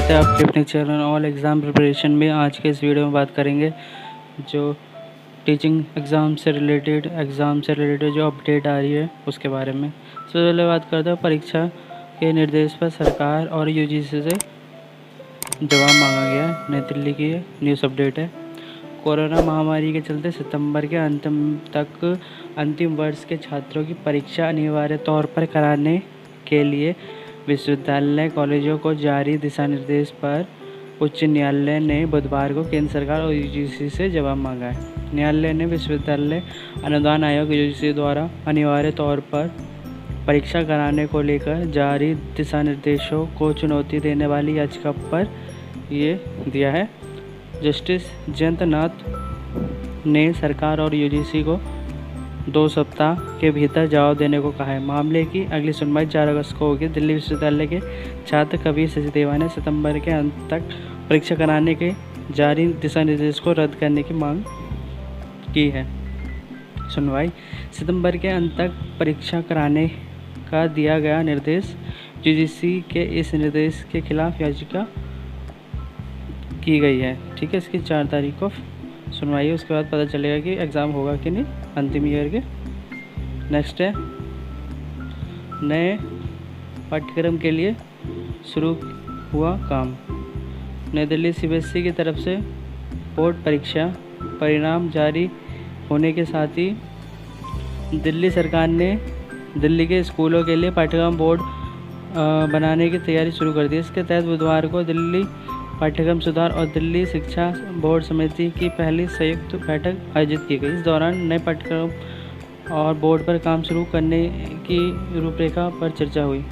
स्वागत है आपके अपने चैनल ऑल एग्ज़ाम प्रिपरेशन में। आज के इस वीडियो में बात करेंगे जो टीचिंग एग्ज़ाम से रिलेटेड जो अपडेट आ रही है उसके बारे में। सबसे पहले बात करते हैं परीक्षा के निर्देश पर सरकार और यूजीसी से जवाब मांगा गया है। नई दिल्ली की न्यूज़ अपडेट है। कोरोना महामारी के चलते सितंबर के अंत तक अंतिम वर्ष के छात्रों की परीक्षा अनिवार्य तौर पर कराने के लिए विश्वविद्यालय कॉलेजों को जारी दिशा निर्देश पर उच्च न्यायालय ने बुधवार को केंद्र सरकार और यूजीसी से जवाब मांगा है। न्यायालय ने विश्वविद्यालय अनुदान आयोग यूजीसी द्वारा अनिवार्य तौर पर परीक्षा कराने को लेकर जारी दिशा निर्देशों को चुनौती देने वाली याचिका पर ये दिया है। जस्टिस जयंत नाथ ने सरकार और यूजीसी को 2 सप्ताह के भीतर जवाब देने को कहा है। मामले की अगली सुनवाई 4 अगस्त को होगी। दिल्ली विश्वविद्यालय के छात्र कबीर सचदेवा ने सितंबर के अंत तक परीक्षा कराने के जारी दिशा निर्देश को रद्द करने की मांग की है। सुनवाई सितंबर के अंत तक परीक्षा कराने का दिया गया निर्देश। यूजीसी के इस निर्देश के खिलाफ याचिका की गई है। ठीक है, इसकी 4 तारीख को सुनवाई है। उसके बाद पता चलेगा कि एग्ज़ाम होगा कि नहीं अंतिम ईयर के। नेक्स्ट है नए पाठ्यक्रम के लिए शुरू हुआ काम। नई दिल्ली सीबीएसई की तरफ से बोर्ड परीक्षा परिणाम जारी होने के साथ ही दिल्ली सरकार ने दिल्ली के स्कूलों के लिए पाठ्यक्रम बोर्ड बनाने की तैयारी शुरू कर दी। इसके तहत बुधवार को दिल्ली पाठ्यक्रम सुधार और दिल्ली शिक्षा बोर्ड समिति की पहली संयुक्त बैठक आयोजित की गई। इस दौरान नए पाठ्यक्रम और बोर्ड पर काम शुरू करने की रूपरेखा पर चर्चा हुई।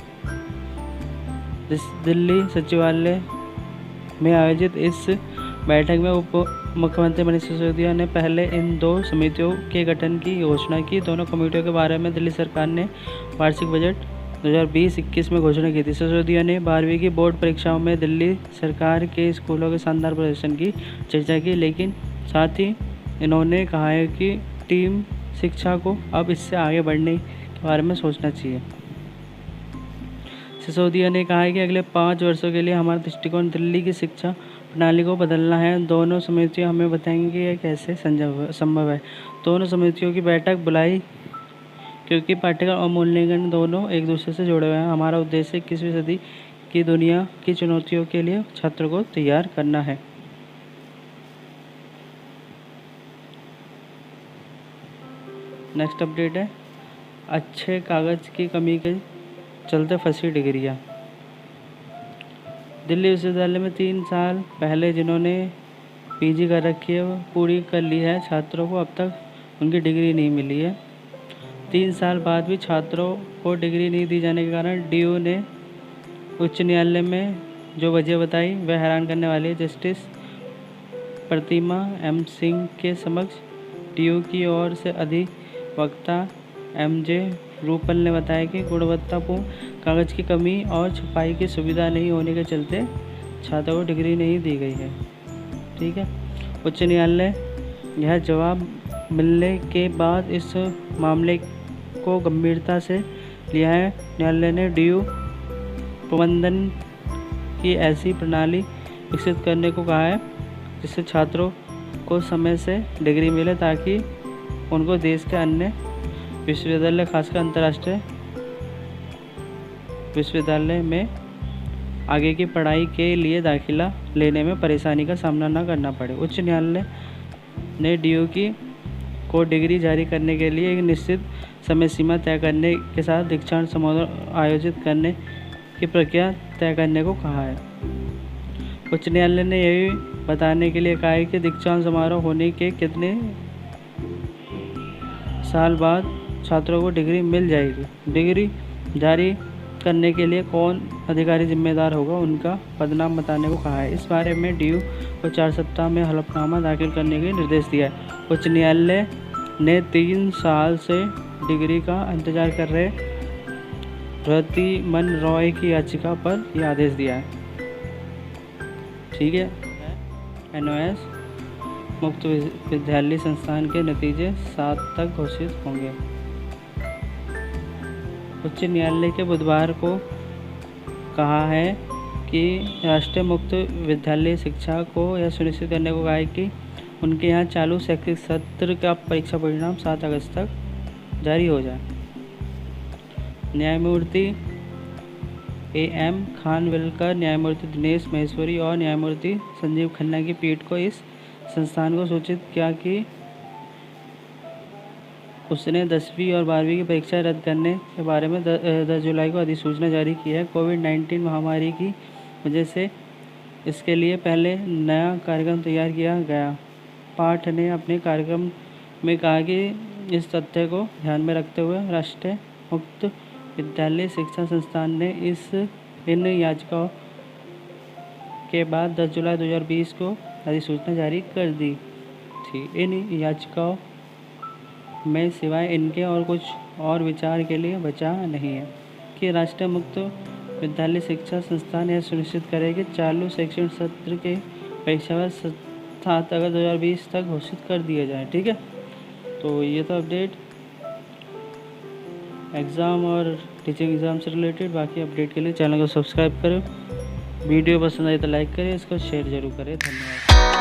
दिल्ली सचिवालय में आयोजित इस बैठक में उप मुख्यमंत्री मनीष सिसोदिया ने पहले इन 2 समितियों के गठन की घोषणा की। दोनों कमेटियों के बारे में दिल्ली सरकार ने वार्षिक बजट 2020-21 में घोषणा की थी। सिसोदिया ने 12वीं की बोर्ड परीक्षाओं में दिल्ली सरकार के स्कूलों के शानदार प्रदर्शन की चर्चा की, लेकिन साथ ही इन्होंने कहा है कि टीम शिक्षा को अब इससे आगे बढ़ने के बारे में सोचना चाहिए। सिसोदिया ने कहा है कि अगले 5 वर्षों के लिए हमारा दृष्टिकोण दिल्ली की शिक्षा प्रणाली को बदलना है। दोनों समितियां हमें बताएंगी कि यह कैसे संभव है। दोनों समितियों की बैठक बुलाई क्योंकि पाठ्यक्रम और मूल्यांकन दोनों एक दूसरे से जुड़े हुए हैं। हमारा उद्देश्य 21वीं सदी की दुनिया की चुनौतियों के लिए छात्रों को तैयार करना है। नेक्स्ट अपडेट है अच्छे कागज की कमी के चलते फंसी डिग्रियां। दिल्ली विश्वविद्यालय में 3 साल पहले जिन्होंने पीजी कर रखी है वो पूरी कर ली है, छात्रों को अब तक उनकी डिग्री नहीं मिली है। 3 साल बाद भी छात्रों को डिग्री नहीं दी जाने के कारण डीयू ने उच्च न्यायालय में जो वजह बताई वह हैरान करने वाली है। जस्टिस प्रतिमा एम सिंह के समक्ष डीयू की ओर से अधिवक्ता एमजे रूपल ने बताया कि गुणवत्तापूर्ण कागज की कमी और छपाई की सुविधा नहीं होने के चलते छात्रों को डिग्री नहीं दी गई है। ठीक है, उच्च न्यायालय यह जवाब मिलने के बाद इस मामले को गंभीरता से लिया है। न्यायालय ने डीयू प्रबंधन की ऐसी प्रणाली विकसित करने को कहा है जिससे छात्रों को समय से डिग्री मिले ताकि उनको देश के अन्य विश्वविद्यालय खासकर अंतर्राष्ट्रीय विश्वविद्यालय में आगे की पढ़ाई के लिए दाखिला लेने में परेशानी का सामना न करना पड़े। उच्च न्यायालय ने डीयू को डिग्री जारी करने के लिए एक निश्चित समय सीमा तय करने के साथ दीक्षांत समारोह आयोजित करने की प्रक्रिया तय करने को कहा है। उच्च न्यायालय ने यह भी बताने के लिए कहा है कि दीक्षांत समारोह होने के कितने साल बाद छात्रों को डिग्री मिल जाएगी। डिग्री जारी करने के लिए कौन अधिकारी जिम्मेदार होगा उनका पदनाम बताने को कहा है। इस बारे में डीयू को 4 सप्ताह में हलफनामा दाखिल करने के निर्देश दिया है। उच्च न्यायालय ने 3 साल से डिग्री का इंतजार कर रहे प्रतिमन रॉय की याचिका पर यह आदेश दिया है। ठीक है, एनओएस मुक्त विद्यालय संस्थान के नतीजे 7 तक घोषित होंगे। उच्च न्यायालय के बुधवार को कहा है कि राष्ट्रीय मुक्त विद्यालय शिक्षा को यह सुनिश्चित करने को कहा है कि उनके यहाँ चालू शैक्षिक सत्र का परीक्षा परिणाम 7 अगस्त तक जारी हो जाए। न्यायमूर्ति AM खानविलकर, न्यायमूर्ति दिनेश महेश्वरी और न्यायमूर्ति संजीव खन्ना की पीठ को इस संस्थान को सूचित किया कि उसने 10वीं और 12वीं की परीक्षा रद्द करने के बारे में 10 जुलाई को अधिसूचना जारी की है। कोविड-19 महामारी की वजह से इसके लिए पहले नया कार्यक्रम तैयार किया गया। पाठ ने अपने कार्यक्रम में कहा कि इस तथ्य को ध्यान में रखते हुए राष्ट्रीय मुक्त विद्यालय शिक्षा संस्थान ने इन याचिकाओं के बाद 10 जुलाई 2020 को अधिसूचना जारी कर दी थी। इन याचिकाओं में सिवाय इनके और कुछ और विचार के लिए बचा नहीं है कि राष्ट्रीय मुक्त विद्यालय शिक्षा संस्थान यह सुनिश्चित करे कि चालू शैक्षणिक सत्र के परीक्षा 7 अगस्त 2020 तक घोषित कर दिया जाए। ठीक है, तो ये तो अपडेट एग्ज़ाम और टीचिंग एग्ज़ाम से रिलेटेड। बाकी अपडेट के लिए चैनल को सब्सक्राइब करें, वीडियो पसंद आए तो लाइक करें, इसको शेयर जरूर करें। धन्यवाद।